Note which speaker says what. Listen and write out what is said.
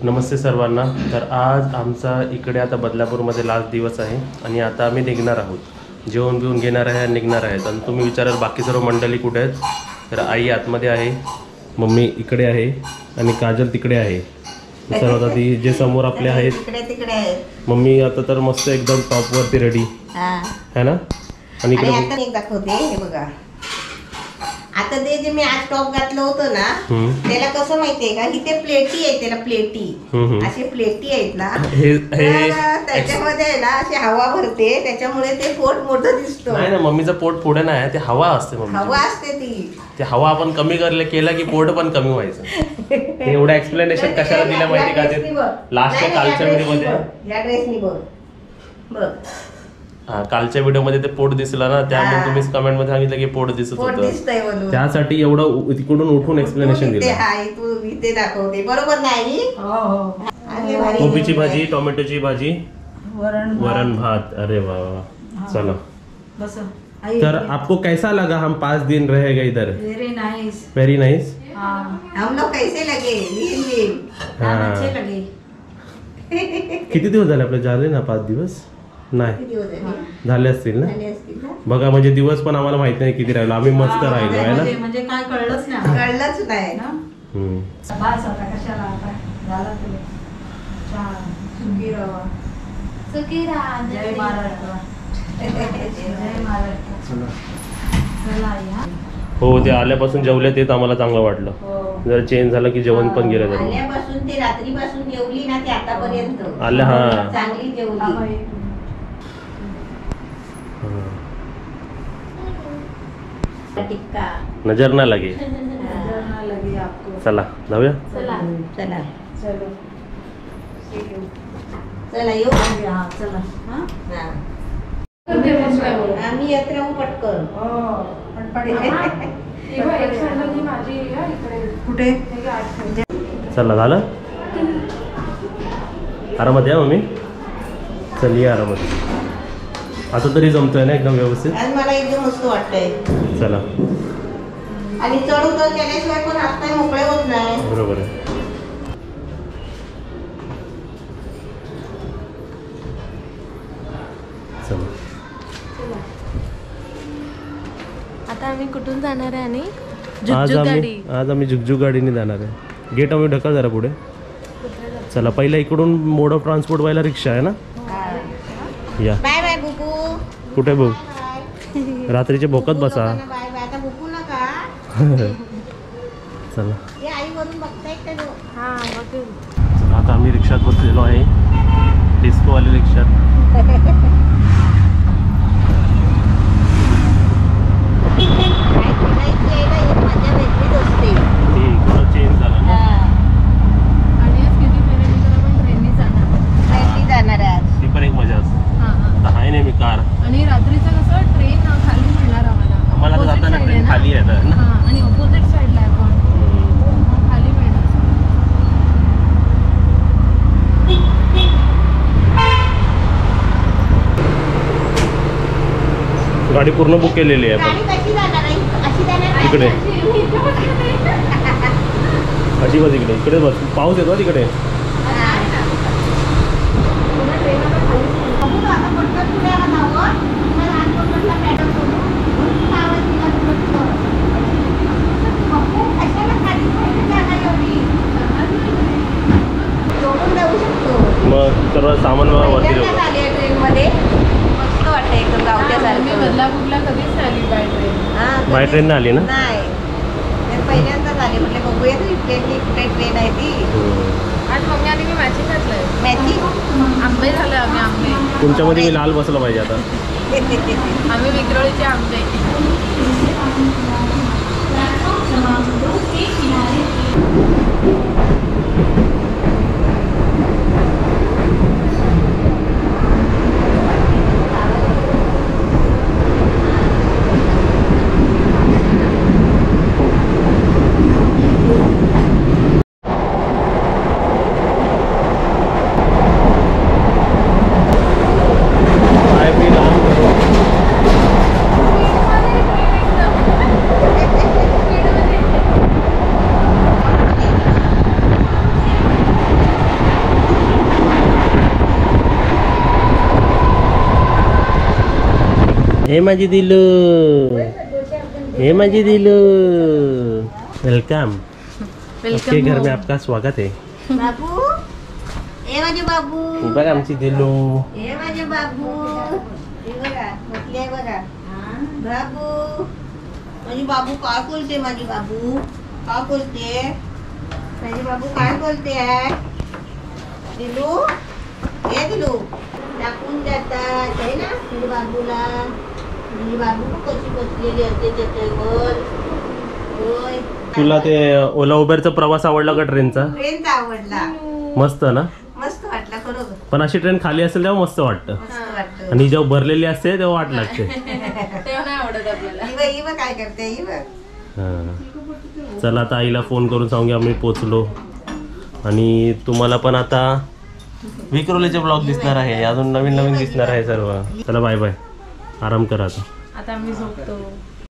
Speaker 1: नमस्ते सर्वांना. तर आज आमचा इकडे आता बदलापूरमध्ये लास्ट दिवस आहे आणि आता आम्ही निघणार आहोत. जेवण बिवून घेणार आहे आणि निघणार आहेत. आणि तुम्ही विचाराल बाकी सर्व मंडळी कुठे आहेत. तर आई आतमध्ये आहे, मम्मी इकडे आहे आणि काजल तिकडे आहे. तर आता ती जे समोर आपले आहेत
Speaker 2: तिकडे आहेत.
Speaker 1: मम्मी आता तर मस्त एकदम टॉपवरती रेडी है ना. आणि इकडे
Speaker 2: आता एक दाखवते. हे बघा, आता ते जे मी आज टॉप घातलं होतं ना त्याला कसं माहितीये का, इथे प्लेटी आहे, त्याला प्लेटी अशी प्लेटी आहेत ना, त्याच्यामध्ये आहे ना अशी हवा भरते, त्याच्यामुळे ते पोट मोठं दिसतं.
Speaker 1: नाही ना, मम्मीचं पोट पुढे नाही, ते हवा असते.
Speaker 2: हवा असते ती
Speaker 1: हवा आपण कमी केलं की पोट पण कमी व्हायचं. एवढं एक्सप्लेनेशन कशाला दिलं माहिती का ते लास्टच्या कालच्या व्हिडिओमध्ये.
Speaker 2: या ड्रेसनी बघ बघ,
Speaker 1: कालच्या व्हिडिओमध्ये ते पोट दिसलं ना, त्यामुळे तुम्ही कमेंट मध्ये सांगितलं की पोट दिसत होतं, त्यासाठी एवढं तिकडून उठून एक्सप्लेनेशन दिलं.
Speaker 2: तू इथे दाखवते बरोबर नाही.
Speaker 1: कोबीची भाजी, टोमॅटोची भाजी, वरण भात. अरे वाह, चलो. तर आपको कैसा लगा हम 5 दिन रह गए इधर? Very nice.
Speaker 2: हम लोग कैसे लगे? अच्छे लगे.
Speaker 1: किती दिवस झाले आपले? झाले ना 5 दिवस? नाही झाले असतील ना. बघा, म्हणजे दिवस पण आम्हाला माहित नाही किती राहिलो. आम्ही मस्त राहिलो आहे ना,
Speaker 2: म्हणजे काय कळलंच नाही ना. जय महाराष्ट्र.
Speaker 1: हो, ते आल्यापासून जेवले तेच आम्हाला चांगलं वाटलं. जर चेंज झालं की जेवण पण गेलं.
Speaker 2: आल्यापासून ते रात्रीपासून जेवली ना, ते आतापर्यंत
Speaker 1: आल्या. हा,
Speaker 2: चांगली जेवली. टिक्का
Speaker 1: नजर ना लगे. चला जाऊया.
Speaker 2: चला येऊ. आम्ही येत राहू पटकन. कुठे?
Speaker 1: चला, झालं. आरामात या मम्मी. चल ये आरामात. आता तरी जमतोय ना एकदम व्यवस्थित.
Speaker 2: आणि मला एकदम मस्त वाटतंय.
Speaker 1: चला.
Speaker 2: आणि चढ उतर केल्याशिवाय पण हात पाय मोकळे होत नाही.
Speaker 1: बरोबर आहे. चला.
Speaker 3: आता आम्ही कुठून जाणार आहे? आणि
Speaker 1: आज आम्ही जुगजुग गाडीने जाणार आहे. गेट आम्ही ढकल जरा पुढे. चला, पहिला इकडून मोड ऑफ ट्रान्सपोर्ट व्हायला रिक्षा आहे ना. या.
Speaker 2: बाय बाय बुकू.
Speaker 1: कुठे भाऊ? रात्रीचे भोकत बसा.
Speaker 2: Bye bye. आता बुकू नका.
Speaker 1: चला.
Speaker 2: हे आई वरून बघताय का?
Speaker 3: हां, बघू.
Speaker 1: आता आम्ही रिक्षात बसलेलो आहे, डिस्कोवाली रिक्षात.
Speaker 2: मजा वेगळीच असते.
Speaker 1: चेंज झाला ना.
Speaker 3: आणि आज किती फेऱ्यानंतर आपण ट्रेनने
Speaker 2: जाणार आहे.
Speaker 1: ती पण एक मजा असते. आता आहे नाही मी कार.
Speaker 3: आणि रात्रीचं कसं ट्रेन खाली मिळणार आम्हाला
Speaker 1: आता जाताना ट्रेन खाली आहे ना.
Speaker 3: आणि ऑपोजिट साईडला आहे पण खाली मिळणार.
Speaker 1: गाडी पूर्ण बुक केलेली आहे आपण. इकडे अशी बस, इकडे बस. पाऊस येतो तिकडे. मग सर्व सामान वरती
Speaker 2: ट्रेन मध्ये मस्त वाटतं एकदम गावच्यासारखं.
Speaker 3: बदलापूरला कधीच आली बाय ट्रेन.
Speaker 1: बाय ट्रेन आली ना.
Speaker 2: नाही, पहिल्यांदाच आले. म्हटलं बघूया कुठे ट्रेन आहे ती.
Speaker 3: आज मम्मी आणि मी मॅचिंग घातलंय.
Speaker 2: मॅचिंग
Speaker 3: आंबे झाले. आम्ही आंबे
Speaker 1: तुमच्यामध्ये मी लाल बसला पाहिजे आता.
Speaker 3: आम्ही विक्रोळीचे आंबे.
Speaker 1: हे माझी दिलू, हे माझी दिलू, वेलकम। आपके घर में आपका स्वागत है।
Speaker 2: बाबू, हे माझे बाबू,
Speaker 1: ही बघ आमची दिलू।
Speaker 2: हे माझे बाबू, हे बघा बसली आहे बघा बाबू। माझी बाबू काय बोलते? माझी बाबू काय बोलते? माझी बाबू काय बोलते आहे? दिलू, हे दिलू टाकून जातात आहे ना तुझ्या बाबूला। तुझी बाबू कशी बसलेली असते त्याच्यावर। होय,
Speaker 1: तुला ते ओला उबेरचा प्रवास आवडला का ट्रेनचा?
Speaker 2: ट्रेनचा आवडला,
Speaker 1: मस्त ना?
Speaker 2: मस्त वाटला खरोखर,
Speaker 1: पण अशी ट्रेन खाली असेल तेव्हा मस्त वाटतं,
Speaker 2: मस्त वाटतं।
Speaker 1: आणि जेव्हा भरलेली असते तेव्हा वाट लागते।
Speaker 3: तेव्हा नाही आवडत आपल्याला.
Speaker 2: ही बघ काय करते ही बघ।
Speaker 1: हां. चला आता आईला फोन करून सांगूया आम्ही पोचलो, आणि तुम्हाला पण आता विक्रोलीचे ब्लॉग दिसणार आहे, अजून नवीन नवीन दिसणार आहे सर्व। चला बाय बाय, आराम करा आता।
Speaker 3: आता आम्ही झोपतो.